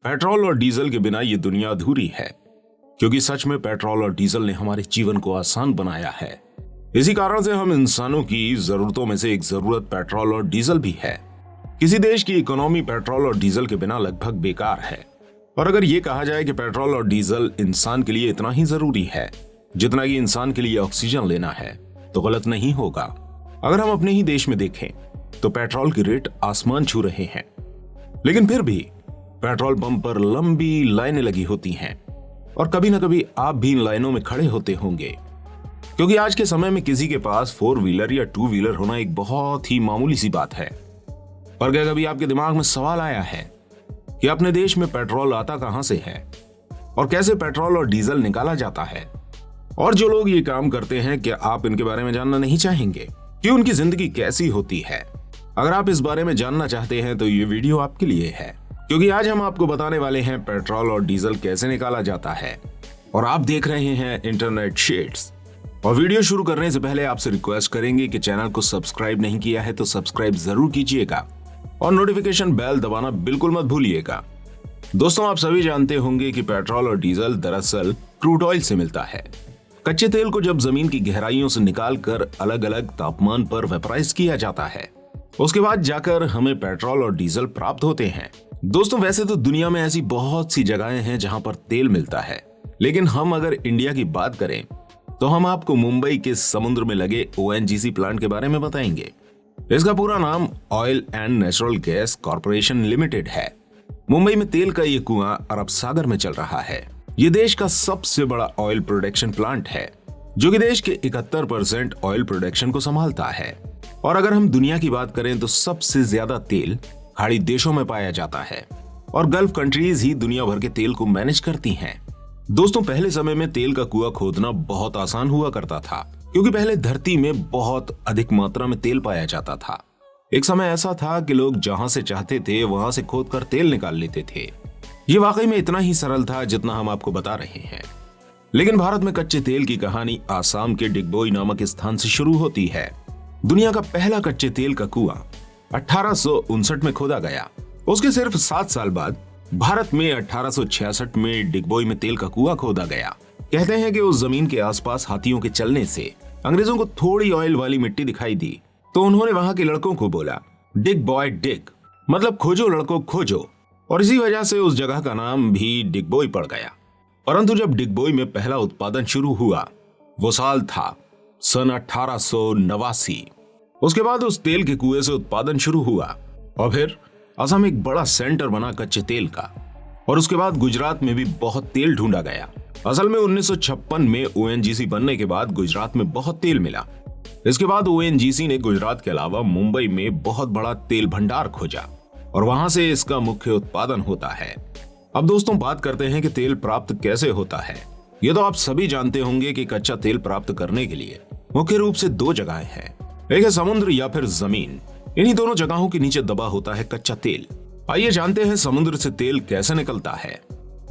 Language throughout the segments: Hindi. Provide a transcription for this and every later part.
पेट्रोल और डीजल के बिना ये दुनिया अधूरी है, क्योंकि सच में पेट्रोल और डीजल ने हमारे जीवन को आसान बनाया है। इसी कारण से हम इंसानों की जरूरतों में से एक जरूरत पेट्रोल और डीजल भी है। किसी देश की इकोनॉमी पेट्रोल और डीजल के बिना लगभग बेकार है। और अगर ये कहा जाए कि पेट्रोल और डीजल इंसान के लिए इतना ही जरूरी है जितना कि इंसान के लिए ऑक्सीजन लेना है, तो गलत नहीं होगा। अगर हम अपने ही देश में देखें तो पेट्रोल की रेट आसमान छू रहे हैं, लेकिन फिर भी पेट्रोल पंप पर लंबी लाइनें लगी होती हैं और कभी ना कभी आप भी इन लाइनों में खड़े होते होंगे, क्योंकि आज के समय में किसी के पास 4 व्हीलर या 2 व्हीलर होना एक बहुत ही मामूली सी बात है। पर क्या कभी आपके दिमाग में सवाल आया है कि अपने देश में पेट्रोल आता कहां से है और कैसे पेट्रोल और डीजल निकाला जाता है? और जो लोग ये काम करते हैं, क्या आप इनके बारे में जानना नहीं चाहेंगे कि उनकी जिंदगी कैसी होती है? अगर आप इस बारे में जानना चाहते हैं तो ये वीडियो आपके लिए है, क्योंकि आज हम आपको बताने वाले हैं पेट्रोल और डीजल कैसे निकाला जाता है। और आप देख रहे हैं इंटरनेट शेड्स। और वीडियो शुरू करने से पहले आपसे रिक्वेस्ट करेंगे कि चैनल को सब्सक्राइब नहीं किया है तो सब्सक्राइब जरूर कीजिएगा और नोटिफिकेशन बेल दबाना बिल्कुल मत भूलिएगा। दोस्तों, आप सभी जानते होंगे कि पेट्रोल और डीजल दरअसल क्रूड ऑयल से मिलता है। कच्चे तेल को जब जमीन की गहराइयों से निकालकर अलग अलग तापमान पर वेपराइज किया जाता है, उसके बाद जाकर हमें पेट्रोल और डीजल प्राप्त होते हैं। दोस्तों, वैसे तो दुनिया में ऐसी बहुत सी जगहें हैं जहां पर तेल मिलता है, लेकिन हम अगर इंडिया की बात करें तो हम आपको मुंबई के समुद्र में लगे ONGC प्लांट के बारे में बताएंगे। इसका पूरा नाम oil and natural gas corporation limited है। मुंबई में तेल का ये कुआं अरब सागर में चल रहा है। ये देश का सबसे बड़ा ऑयल प्रोडक्शन प्लांट है, जो कि देश के 71% ऑयल प्रोडक्शन को संभालता है। और अगर हम दुनिया की बात करें तो सबसे ज्यादा तेल खाड़ी देशों में पाया जाता है और गल्फ कंट्रीज ही दुनिया भर के तेल को मैनेज करती हैं। दोस्तों, पहले समय में तेल का कुआं खोदना बहुत आसान हुआ करता था, क्योंकि पहले धरती में बहुत अधिक मात्रा में तेल पाया जाता था। एक समय ऐसा था कि लोग जहां से चाहते थे वहां से खोदकर तेल निकाल लेते थे। ये वाकई में इतना ही सरल था जितना हम आपको बता रहे हैं। लेकिन भारत में कच्चे तेल की कहानी आसाम के डिगबोई नामक स्थान से शुरू होती है। दुनिया का पहला कच्चे तेल का कुआं 1859 में खोदा गया। उसके सिर्फ 7 साल बाद भारत में 1866 में डिगबोई में तेल का कुआं खोदा गया। कहते हैं कि उस जमीन के आसपास हाथियों के चलने से अंग्रेजों को थोड़ी ऑयल वाली मिट्टी दिखाई दी, तो उन्होंने वहां के लड़कों को बोला, डिग बॉय डिग, मतलब खोजो लड़कों खोजो। और इसी वजह से उस जगह का नाम भी डिगबोई पड़ गया। परंतु जब डिगबोई में पहला उत्पादन शुरू हुआ, वो साल था सन 1889। उसके बाद उस तेल के कुएं से उत्पादन शुरू हुआ और फिर असम एक बड़ा सेंटर बना कच्चे तेल का। और उसके बाद गुजरात में भी बहुत तेल ढूंढा गया। असल में 1956 में ONGC बनने के बाद गुजरात में बहुत तेल मिला। इसके बाद ONGC ने गुजरात के अलावा मुंबई में बहुत बड़ा तेल भंडार खोजा और वहां से इसका मुख्य उत्पादन होता है। अब दोस्तों, बात करते हैं कि तेल प्राप्त कैसे होता है। ये तो आप सभी जानते होंगे कि कच्चा तेल प्राप्त करने के लिए मुख्य रूप से 2 जगहें हैं, एक है समुद्र या फिर जमीन। इन्हीं दोनों जगहों के नीचे दबा होता है कच्चा तेल। आइए जानते हैं समुद्र से तेल कैसे निकलता है।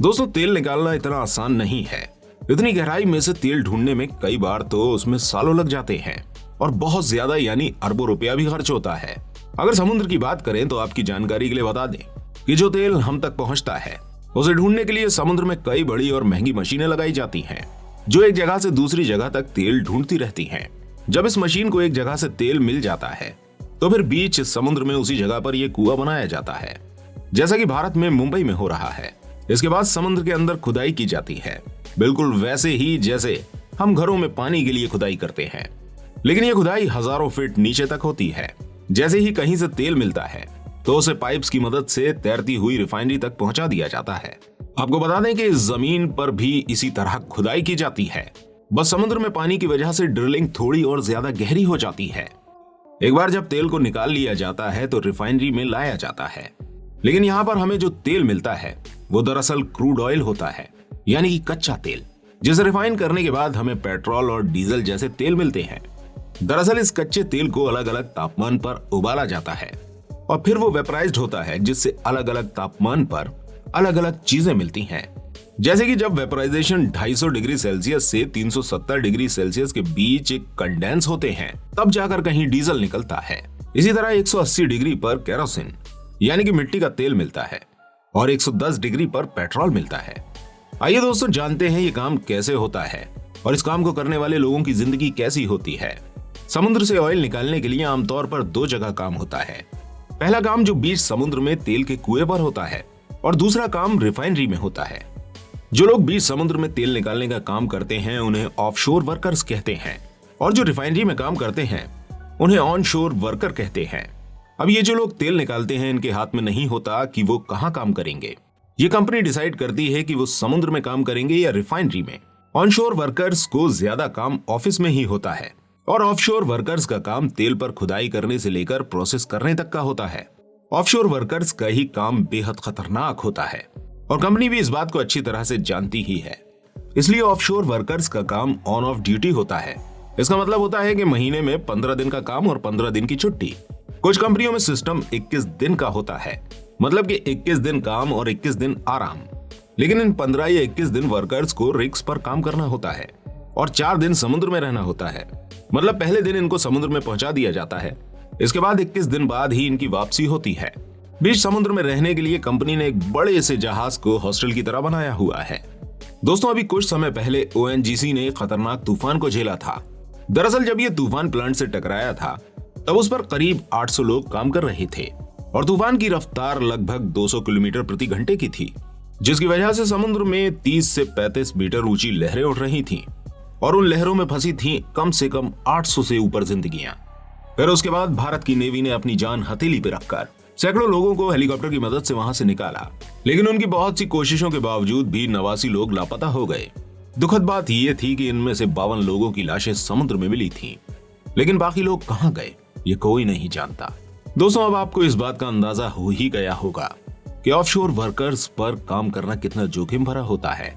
दोस्तों, तेल निकालना इतना आसान नहीं है। इतनी गहराई में से तेल ढूंढने में कई बार तो उसमें सालों लग जाते हैं और बहुत ज्यादा यानी अरबों रुपया भी खर्च होता है। अगर समुद्र की बात करें तो आपकी जानकारी के लिए बता दें कि जो तेल हम तक पहुंचता है उसे ढूंढने के लिए समुद्र में कई बड़ी और महंगी मशीनें लगाई जाती हैं, जो एक जगह से दूसरी जगह तक तेल ढूंढती रहती हैं। जब इस मशीन को एक जगह से तेल मिल जाता है तो फिर बीच समुद्र में उसी जगह पर यह कुआं बनाया जाता है, जैसा कि भारत में मुंबई में हो रहा है। इसके बाद समुद्र के अंदर खुदाई की जाती है, बिल्कुल वैसे ही जैसे हम घरों में पानी के लिए खुदाई करते हैं। लेकिन यह खुदाई हजारों फीट नीचे तक होती है। जैसे ही कहीं से तेल मिलता है तो उसे पाइप्स की मदद से तैरती हुई रिफाइनरी तक पहुंचा दिया जाता है। आपको बता दें कि जमीन पर भी इसी तरह खुदाई की जाती है, बस समुद्र में पानी की वजह से ड्रिलिंग थोड़ी और ज्यादा गहरी हो जाती है। एक बार जब तेल को निकाल लिया जाता है तो रिफाइनरी में लाया जाता है। लेकिन यहाँ पर हमें जो तेल मिलता है वो दरअसल क्रूड ऑयल होता है, यानी कि कच्चा तेल, जिसे रिफाइन करने के बाद हमें पेट्रोल और डीजल जैसे तेल मिलते हैं। दरअसल इस कच्चे तेल को अलग अलग तापमान पर उबाला जाता है और फिर वो वेपराइज्ड होता है, जिससे अलग अलग तापमान पर अलग अलग चीजें मिलती हैं। जैसे कि जब वेपराइजेशन 250 डिग्री सेल्सियस से 370 डिग्री सेल्सियस के बीच कंडेंस होते हैं, तब जाकर कहीं डीजल निकलता है। इसी तरह 180 डिग्री पर केरोसिन यानी कि मिट्टी का तेल मिलता है और 110 डिग्री पर पेट्रोल मिलता है। आइए दोस्तों जानते हैं ये काम कैसे होता है और इस काम को करने वाले लोगों की जिंदगी कैसी होती है। समुद्र से ऑयल निकालने के लिए आमतौर पर 2 जगह काम होता है। पहला काम जो बीच समुद्र में तेल के कुएं पर होता है और दूसरा काम रिफाइनरी में होता है। जो लोग बीच समुद्र में तेल निकालने का काम करते हैं उन्हें ऑफशोर वर्कर्स कहते हैं और जो रिफाइनरी में काम करते हैं उन्हें ऑनशोर वर्कर कहते हैं। अब ये जो लोग तेल निकालते हैं इनके हाथ में नहीं होता कि वो कहाँ काम करेंगे। ये कंपनी डिसाइड करती है कि वो समुद्र में काम करेंगे या रिफाइनरी में। ऑनशोर वर्कर्स को ज्यादा काम ऑफिस में ही होता है और ऑफशोर वर्कर्स का काम तेल पर खुदाई करने से लेकर प्रोसेस करने तक का होता है। ऑफशोर वर्कर्स का ही काम बेहद खतरनाक होता है और कंपनी भी इस बात को अच्छी तरह से जानती ही है। इसलिए ऑफशोर वर्कर्स का काम ऑन ऑफ ड्यूटी होता है। इसका मतलब होता है कि महीने में 15 दिन का काम और 15 दिन की छुट्टी। कुछ कंपनियों में सिस्टम 21 दिन का होता है, मतलब कि 21 दिन काम और 21 दिन आराम। लेकिन इन 15 या 21 दिन वर्कर्स को रिग्स पर काम करना होता है और 4 दिन समुद्र में रहना होता है। मतलब पहले दिन इनको समुद्र में पहुंचा दिया जाता है, इसके बाद 21 दिन बाद ही इनकी वापसी होती है। बीच समुद्र में रहने के लिए कंपनी ने एक बड़े से जहाज को हॉस्टल की तरह बनाया हुआ है। दोस्तों अभी कुछ समय पहले ONGC ने खतरनाक तूफान को झेला था। दरअसल जब ये तूफान प्लांट से टकराया था तब उस पर करीब 800 लोग काम कर रहे थे और तूफान की रफ्तार लगभग 200 किलोमीटर प्रति घंटे की थी, जिसकी वजह से समुद्र में 30 से 35 मीटर ऊंची लहरें उठ रही थीं और उन लहरों में फंसी थीं कम से कम 800 से ऊपर जिंदगियां। फिर उसके बाद भारत की नेवी ने अपनी जान हथेली पे रखकर सैकड़ों लोगों को हेलीकॉप्टर की मदद से वहां से निकाला, लेकिन उनकी बहुत सी कोशिशों के बावजूद भी 89 लोग लापता हो गए। दुखद बात यह थी कि इनमें से 52 लोगों की लाशें समुद्र में मिली थीं, लेकिन बाकी लोग कहां गए ये कोई नहीं जानता। दोस्तों अब आपको इस बात का अंदाजा हो ही गया होगा कि ऑफशोर वर्कर्स पर काम करना कितना जोखिम भरा होता है।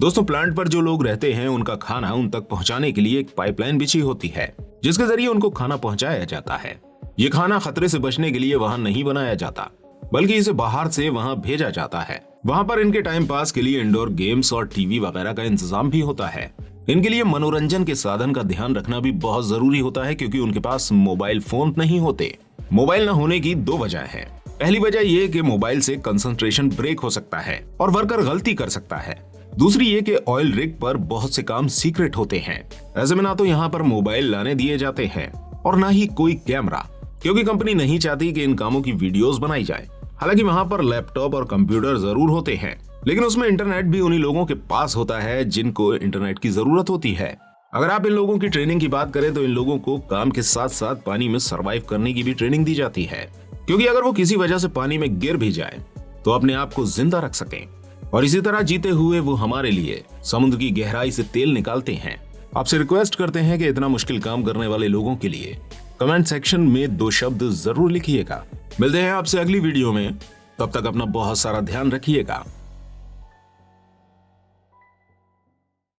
दोस्तों प्लांट पर जो लोग रहते हैं उनका खाना उन तक पहुंचाने के लिए एक पाइपलाइन बिछी होती है जिसके जरिए उनको खाना पहुंचाया जाता है। ये खाना खतरे से बचने के लिए वहां नहीं बनाया जाता, बल्कि इसे बाहर से वहां भेजा जाता है। वहां पर इनके टाइम पास के लिए इंडोर गेम्स और टीवी वगैरह का इंतजाम भी होता है। इनके लिए मनोरंजन के साधन का ध्यान रखना भी बहुत जरूरी होता है क्योंकि उनके पास मोबाइल फोन नहीं होते। मोबाइल न होने की 2 वजह हैं। पहली वजह यह कि मोबाइल से कंसंट्रेशन ब्रेक हो सकता है और वर्कर गलती कर सकता है। दूसरी ये कि ऑयल रिग पर बहुत से काम सीक्रेट होते हैं। ऐसे में ना तो यहाँ पर मोबाइल लाने दिए जाते हैं और ना ही कोई कैमरा, क्योंकि कंपनी नहीं चाहती कि इन कामों की वीडियोस बनाई जाए। हालांकि वहां पर लैपटॉप और कंप्यूटर जरूर होते हैं, लेकिन उसमें इंटरनेट भी उन्हीं लोगों के पास होता है जिनको इंटरनेट की जरूरत होती है। अगर आप इन लोगों की ट्रेनिंग की बात करें तो इन लोगों को काम के साथ साथ पानी में सरवाइव करने की भी ट्रेनिंग दी जाती है, क्योंकि अगर वो किसी वजह से पानी में गिर भी जाए तो अपने आप को जिंदा रख सकें और इसी तरह जीते हुए वो हमारे लिए समुद्र की गहराई से तेल निकालते हैं। आपसे रिक्वेस्ट करते हैं कि इतना मुश्किल काम करने वाले लोगों के लिए कमेंट सेक्शन में 2 शब्द जरूर लिखिएगा। मिलते हैं आपसे अगली वीडियो में, तब तक अपना बहुत सारा ध्यान रखिएगा।